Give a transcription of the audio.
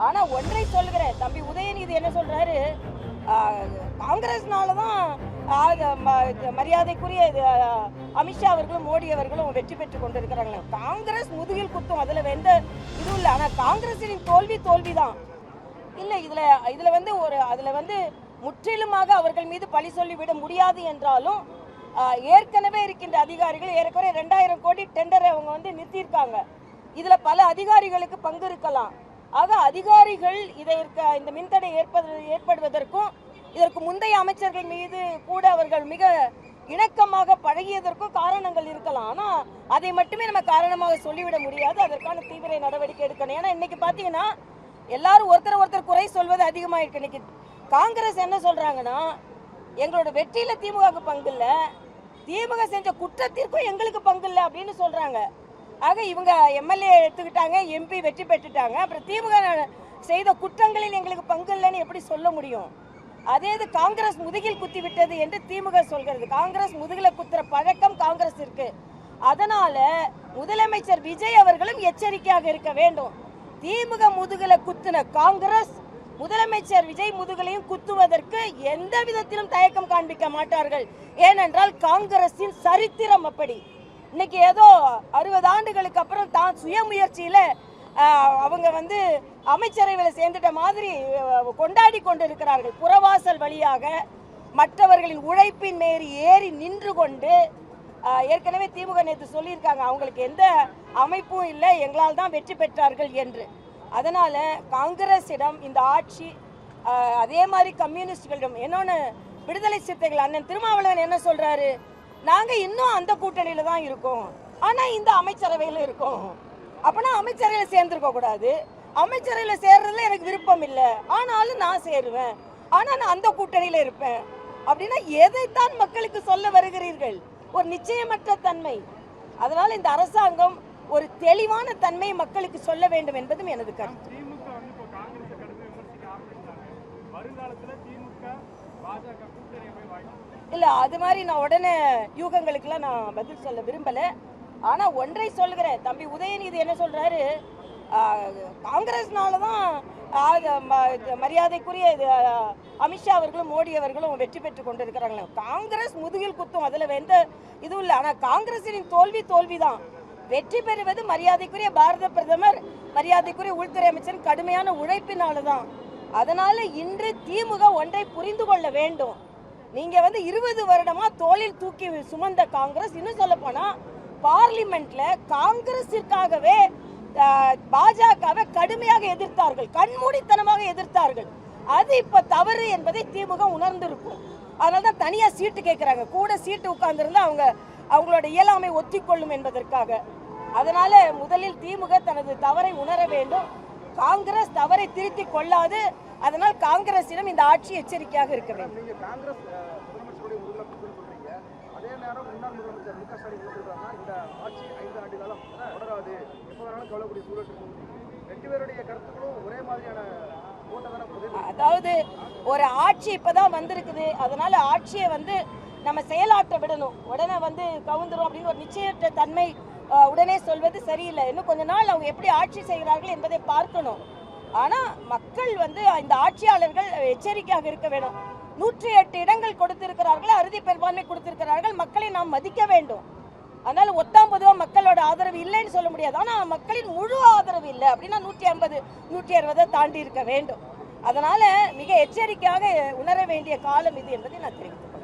ஆனா ஒன்றை சொல்கிறேன், தம்பி உதயநிதி என்ன சொல்றாரு, காங்கிரஸ்னால தான் மரியாதைக்குரிய அமித்ஷா அவர்களும் மோடி அவர்களும் வெற்றி பெற்று கொண்டிருக்கிறாங்க. காங்கிரஸ் முதுகில் குத்தும், அதுல எந்த இதுவும் இல்லை. ஆனா காங்கிரசின் தோல்விதான் இல்லை. இதுல வந்து அதுல வந்து முற்றிலுமாக அவர்கள் மீது பழி சொல்லிவிட முடியாது என்றாலும் ஏற்கனவே இருக்கின்ற அதிகாரிகள் ஏற்கனவே 2000 கோடி டெண்டரை அவங்க வந்து நிறுத்தியிருக்காங்க. இதுல பல அதிகாரிகளுக்கு பங்கு இருக்கலாம். ஆக அதிகாரிகள் இந்த மின்தடை ஏற்படுவதற்கும் இதற்கு முந்தைய அமைச்சர்கள் மீது கூட அவர்கள் மிக இணக்கமாக பழகியதற்கும் காரணங்கள் இருக்கலாம். ஆனா அதை மட்டுமே நம்ம காரணமாக சொல்லிவிட முடியாது. அதற்கான தீவிர நடவடிக்கை எடுக்கணும். ஏன்னா இன்னைக்கு பாத்தீங்கன்னா எல்லாரும் ஒருத்தர் குறை சொல்வது அதிகமாயிருக்கு. இன்னைக்கு காங்கிரஸ் என்ன சொல்றாங்கன்னா, எங்களோட வெற்றியில திமுக பங்கு இல்ல, திமுக செஞ்ச குற்றத்திற்கும் எங்களுக்கு பங்கு இல்லை அப்படின்னு சொல்றாங்க. ஆக இவங்க எம்எல்ஏ எடுத்துக்கிட்டாங்க, எம்பி வெற்றி பெற்றுட்டாங்க, அப்புறம் திமுக செய்த குற்றங்களில் எங்களுக்கு பங்கு இல்லைன்னு எப்படி சொல்ல முடியும்? அதே இது காங்கிரஸ் முதுகில் குத்தி விட்டது என்று திமுக சொல்கிறது. காங்கிரஸ் முதுகில குத்துற பழக்கம் காங்கிரஸ் இருக்கு. அதனால முதலமைச்சர் விஜய் அவர்களும் எச்சரிக்கையாக இருக்க வேண்டும். திமுக முதுகில குத்துன காங்கிரஸ் முதலமைச்சர் விஜய் முதுகலையும் குத்துவதற்கு எந்த விதத்திலும் தயக்கம் காண்பிக்க மாட்டார்கள். ஏனென்றால் காங்கிரசின் சரித்திரம் அப்படி. இன்னைக்கு ஏதோ 60 ஆண்டுகளுக்கு அப்புறம் தான் சுயமுயற்சியில அவங்க வந்து அமைச்சரவையில் சேர்ந்துட்ட மாதிரி கொண்டாடி கொண்டிருக்கிறார்கள். புறவாசல் வழியாக மற்றவர்களின் உழைப்பின் மேறி ஏறி நின்று கொண்டு ஏற்கனவே திமுக நேற்று சொல்லியிருக்காங்க, அவங்களுக்கு எந்த அமைப்பும் இல்லை, எங்களால் தான் வெற்றி பெற்றார்கள் என்று. அதனால காங்கிரஸிடம் இந்த ஆட்சி, அதே மாதிரி கம்யூனிஸ்டுகளிடம். இன்னொன்று, விடுதலை சிறுத்தைகள் அண்ணன் திருமாவளவன் என்ன சொல்றாரு, நாங்க இன்னும் அந்த கூட்டணியில தான் இருக்கோம், ஆனா இந்த அமைச்சரவையில் இருக்கோம். அப்பனா அமைச்சரவையில் சேர்ந்துருக்க கூடாது. அமைச்சரவையில் சேர்றதுல எனக்கு விருப்பம் இல்லை, ஆனாலும் நான் சேருவேன், ஆனா நான் அந்த கூட்டணியில இருப்பேன் அப்படின்னா எதைத்தான் மக்களுக்கு சொல்ல வருகிறீர்கள்? ஒரு நிச்சயமற்ற தன்மை. அதனால இந்த அரசாங்கம் ஒரு தெளிவான தன்மை மக்களுக்கு சொல்ல வேண்டும் என்பதும் எனது கருத்து. இல்ல, அது மாதிரி நான் உடனே யூகங்களுக்கெல்லாம் நான் பதில் சொல்ல விரும்பல. ஆனா ஒன்றை சொல்கிறேன், தம்பி உதயநிதி என்ன சொல்றாரு, காங்கிரஸ்னால தான் மரியாதைக்குரிய அமித்ஷா அவர்களும் மோடி அவர்களும் வெற்றி பெற்று கொண்டிருக்கிறாங்க. காங்கிரஸ் முதுகில் குத்தும், அதுல எந்த இதுவும் இல்லை. ஆனா காங்கிரசின் தோல்விதான். வெற்றி பெறுவது மரியாதைக்குரிய பாரத பிரதமர், மரியாதைக்குரிய உள்துறை அமைச்சர் கடுமையான உழைப்பினால்தான். அதனால இன்று திமுக ஒன்றை புரிந்து கொள்ள வேண்டும். நீங்க வந்து 20 வருடமா தோளில் தூக்கி சுமந்த காங்கிரஸ், இன்னும் சொல்ல போனா பார்லிமெண்ட்ல காங்கிரசிற்காகவே பாஜகவை கடுமையாக எதிர்த்தார்கள், கண்மூடித்தனமாக எதிர்த்தார்கள். அது இப்ப தவறு என்பதை திமுக உணர்ந்திருக்கும். அதனாலதான் தனியா சீட்டு கேட்கிறாங்க. கூட சீட்டு உட்கார்ந்திருந்தா அவங்களோட இயலாமை ஒத்திக்கொள்ளும் என்பதற்காக. அதனால முதலில் திமுக தனது தவறை உணர வேண்டும். காங்கிரஸ் தவறை திருத்தி கொள்ளாது. அதனால் காங்கிரசிடம் இந்த ஆட்சி எச்சரிக்கையாக இருக்க வேண்டும். அதே நேரம் முன்னாள் முதலமைச்சர் மு க ஸ்டாலின் என்ன சொல்றாங்கன்னா, இந்த ஆட்சி 5 ஆண்டு காலம் தொடராது, எப்போ வேணாலும் கவலைக்கூடிய சூழல் இருக்கும். 2 பேருடைய கருத்துக்களும் ஒரே மாதிரியான ஓட்டதான. அதாவது ஒரு ஆட்சி இப்பதான் வந்திருக்குது, அதனால ஆட்சியை வந்து நம்ம செயலாற்ற விடணும். உடனே வந்து கவுந்துரும் அப்படின்னு ஒரு நிச்சயற்ற தன்மை உடனே சொல்வது சரியில்லை. இன்னும் கொஞ்ச நாள் அவங்க எப்படி ஆட்சி செய்கிறார்கள் என்பதை பார்க்கணும். ஆனா மக்கள் வந்து இந்த ஆட்சியாளர்கள் எச்சரிக்கையாக இருக்க வேண்டும். 108 இடங்கள் கொடுத்திருக்கிறார்கள், அறுதி பெரும்பான்மை கொடுத்திருக்கிறார்கள். மக்களை நாம் மதிக்க வேண்டும். அதனால பொதுவா மக்களோட ஆதரவு இல்லைன்னு சொல்ல முடியாது. ஆனா மக்களின் முழு ஆதரவு இல்லை அப்படின்னா 150 160 தாண்டி இருக்க வேண்டும். அதனால மிக எச்சரிக்கையாக உணர வேண்டிய காலம் இது என்பதை நான் தெரிவித்துள்ளேன்.